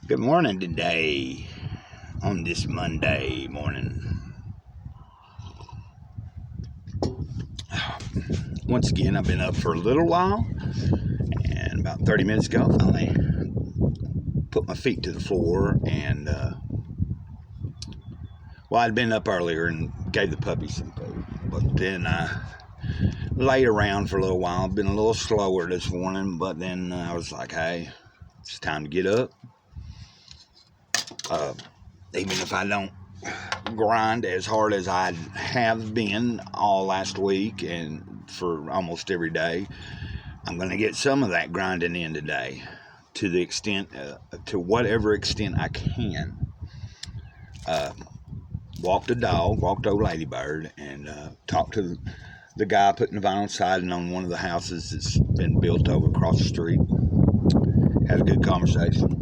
Good morning today, on this Monday morning. Once again, I've been up for a little while, and about 30 minutes ago, I finally put my feet to the floor, and, I'd been up earlier and gave the puppy some food, but then I laid around for a little while. I've been a little slower this morning, but then I was like, hey, it's time to get up. Even if I don't grind as hard as I have been all last week and for almost every day, I'm going to get some of that grinding in today to the extent, to whatever extent I can. Walked old Ladybird, and talked to the guy putting the vinyl siding on one of the houses that's been built over across the street. Had a good conversation.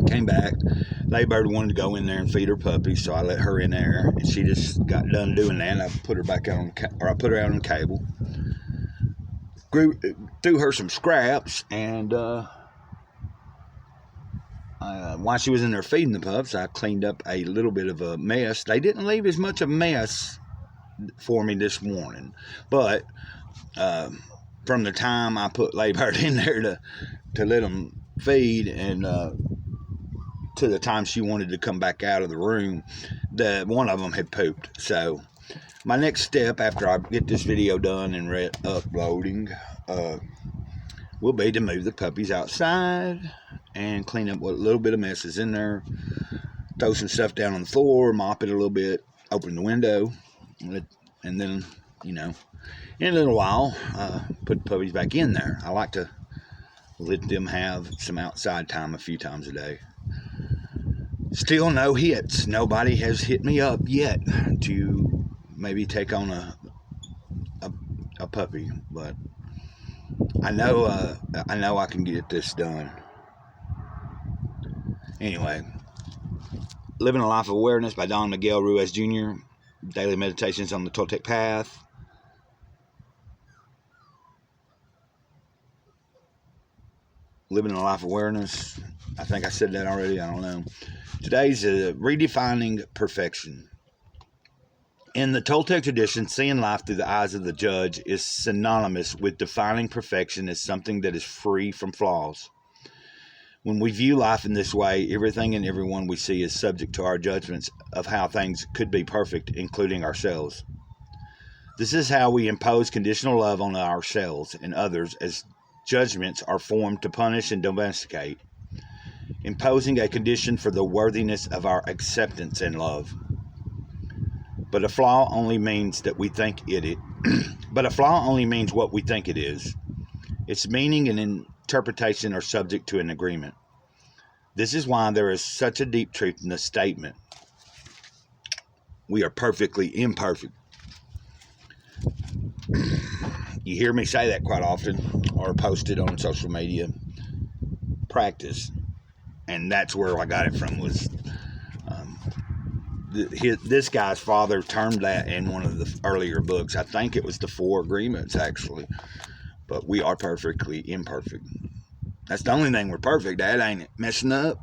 Came back. Ladybird wanted to go in there and feed her puppy, so I let her in there, and she just got done doing that. And I put her back out I put her out on the cable. Threw her some scraps, and while she was in there feeding the pups, I cleaned up a little bit of a mess. They didn't leave as much of a mess for me this morning, but from the time I put Ladybird in there to let them feed, and to the time she wanted to come back out of the room, one of them had pooped. So my next step after I get this video done and uploading will be to move the puppies outside and clean up what little bit of mess is in there, throw some stuff down on the floor, mop it a little bit, open the window, and then, in a little while, put the puppies back in there. I like to let them have some outside time a few times a day. Still no hits. Nobody has hit me up yet to maybe take on a puppy, but I know I can get this done. Anyway, Living a Life of Awareness by Don Miguel Ruiz Jr. Daily Meditations on the Toltec Path. Living a Life of Awareness. I think I said that already. I don't know. Today's Redefining Perfection. In the Toltec tradition, seeing life through the eyes of the judge is synonymous with defining perfection as something that is free from flaws. When we view life in this way, everything and everyone we see is subject to our judgments of how things could be perfect, including ourselves. This is how we impose conditional love on ourselves and others, as judgments are formed to punish and domesticate, imposing a condition for the worthiness of our acceptance and love. But a flaw only means that we think but a flaw only means what we think it is. Its meaning and interpretation are subject to an agreement. This is why there is such a deep truth in the statement, we are perfectly imperfect. You hear me say that quite often, or post it on social media. Practice. And that's where I got it from, was this guy's father termed that in one of the earlier books. I think it was the 4 Agreements, actually. But we are perfectly imperfect. That's the only thing we're perfect at, ain't it? Messing up?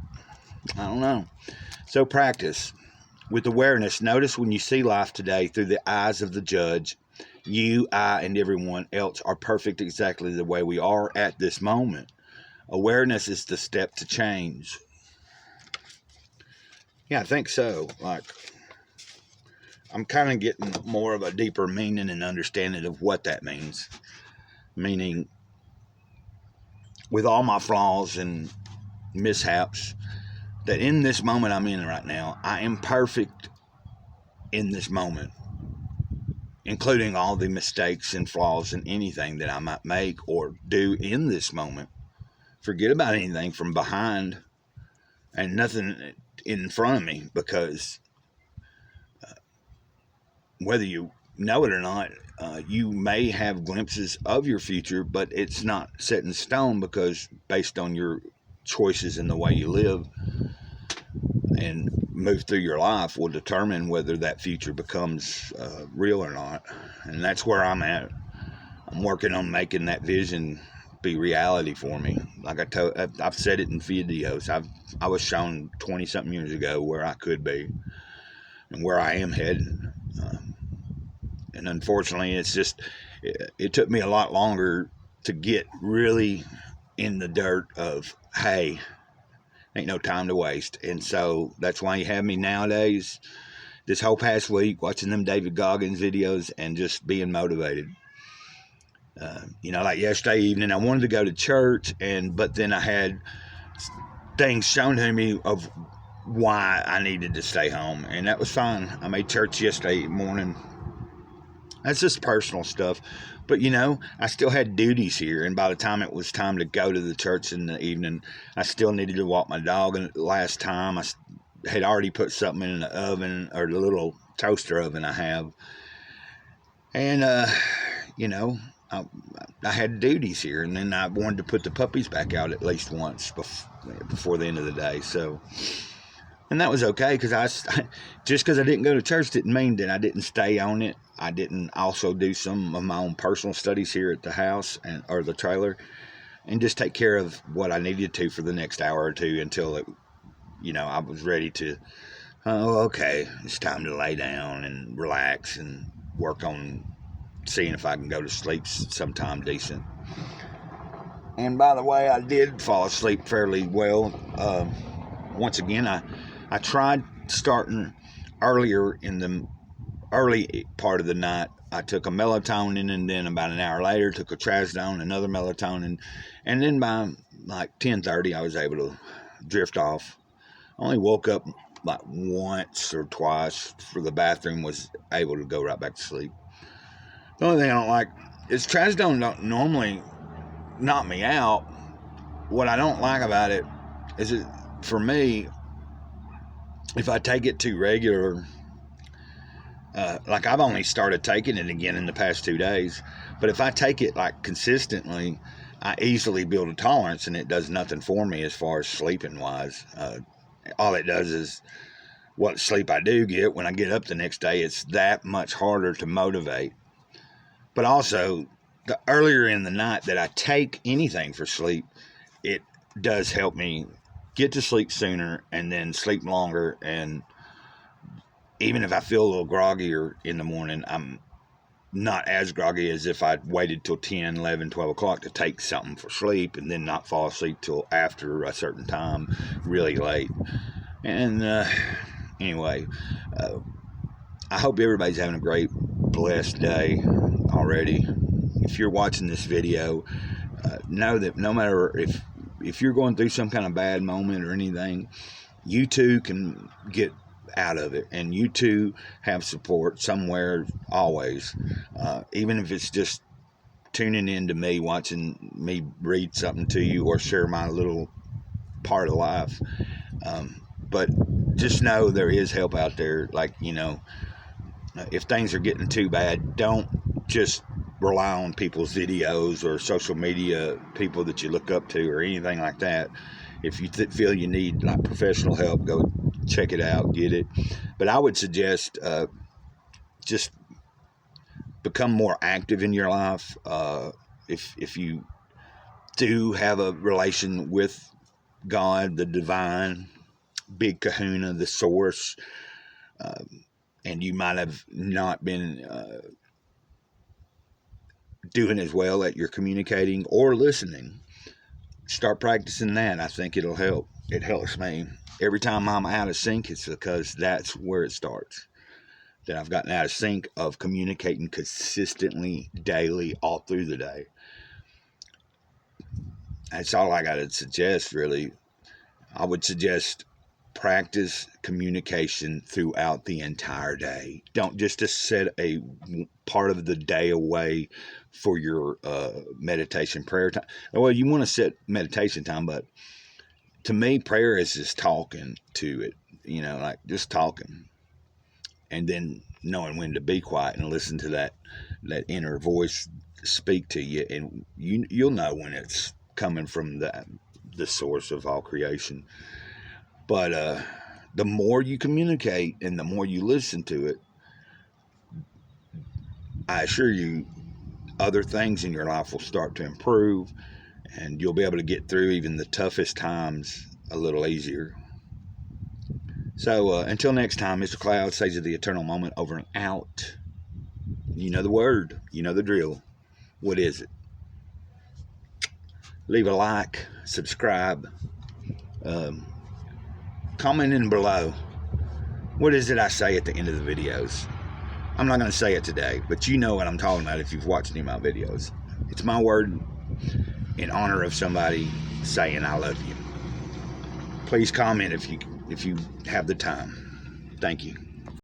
I don't know. So practice. With awareness, notice when you see life today through the eyes of the judge, you, I, and everyone else are perfect exactly the way we are at this moment. Awareness is the step to change. Yeah, I think so. Like, I'm kind of getting more of a deeper meaning and understanding of what that means. Meaning, with all my flaws and mishaps, that in this moment I'm in right now, I am perfect in this moment, including all the mistakes and flaws and anything that I might make or do in this moment. Forget about anything from behind and nothing in front of me, because whether you know it or not, you may have glimpses of your future, but it's not set in stone, because based on your choices and the way you live and move through your life will determine whether that future becomes real or not. And that's where I'm at. I'm working on making that vision be reality for me. Like I've said it in videos. I was shown 20 something years ago where I could be and where I am headed. And unfortunately, it took me a lot longer to get really in the dirt of, hey, ain't no time to waste. And so that's why you have me nowadays, this whole past week, watching them David Goggins videos and just being motivated. Like yesterday evening, I wanted to go to church, but then I had things shown to me of why I needed to stay home, and that was fine. I made church yesterday morning. That's just personal stuff. But, I still had duties here. And by the time it was time to go to the church in the evening, I still needed to walk my dog. And last time I had already put something in the oven, or the little toaster oven I have. And, I had duties here. And then I wanted to put the puppies back out at least once before the end of the day. So... And that was okay, because just because I didn't go to church didn't mean that I didn't stay on it. I didn't also do some of my own personal studies here at the house or the trailer, and just take care of what I needed to for the next hour or two until I was ready to, okay, it's time to lay down and relax and work on seeing if I can go to sleep sometime decent. And by the way, I did fall asleep fairly well. Once again, I tried starting earlier in the early part of the night. I took a melatonin, and then about an hour later took a trazodone, another melatonin, and then by like 10:30 I was able to drift off. I only woke up like once or twice for the bathroom, was able to go right back to sleep. The only thing I don't like is trazodone don't normally knock me out. What I don't like about it is for me, if I take it too regular, like I've only started taking it again in the past 2 days, but if I take it like consistently, I easily build a tolerance, and it does nothing for me as far as sleeping wise. All it does is what sleep I do get, when I get up the next day, it's that much harder to motivate. But also, the earlier in the night that I take anything for sleep, it does help me get to sleep sooner and then sleep longer. And even if I feel a little groggier in the morning, I'm not as groggy as if I waited till 10, 11, 12 o'clock to take something for sleep and then not fall asleep till after a certain time, really late. And anyway, I hope everybody's having a great, blessed day already. If you're watching this video, know that no matter if you're going through some kind of bad moment or anything, you too can get out of it, and you too have support somewhere always, even if it's just tuning in to me, watching me read something to you or share my little part of life. But just know there is help out there. Like, if things are getting too bad, don't just rely on people's videos or social media people that you look up to or anything like that. If you feel you need like professional help, go check it out, get it. But I would suggest just become more active in your life. If you do have a relation with God, the divine, big kahuna, the source, and you might have not been doing as well at your communicating or listening, start practicing that. I think it'll help. It helps me. Every time I'm out of sync, it's because that's where it starts. That I've gotten out of sync of communicating consistently, daily, all through the day. That's all I got to suggest, really. I would suggest practice communication throughout the entire day. Don't just set a part of the day away for your meditation, prayer time. Well, you want to set meditation time, but to me, prayer is just talking to it, like just talking. And then knowing when to be quiet and listen to that inner voice speak to you. And you'll know when it's coming from the source of all creation. But the more you communicate and the more you listen to it, I assure you, other things in your life will start to improve. and you'll be able to get through even the toughest times a little easier. So until next time, Mr. Cloud, Sage of the Eternal Moment, over and out. You know the word, you know the drill. What is it? Leave a like, subscribe, comment in below. What is it I say at the end of the videos? I'm not going to say it today, but you know what I'm talking about if you've watched any of my videos. It's my word in honor of somebody saying I love you. Please comment if you have the time. Thank you.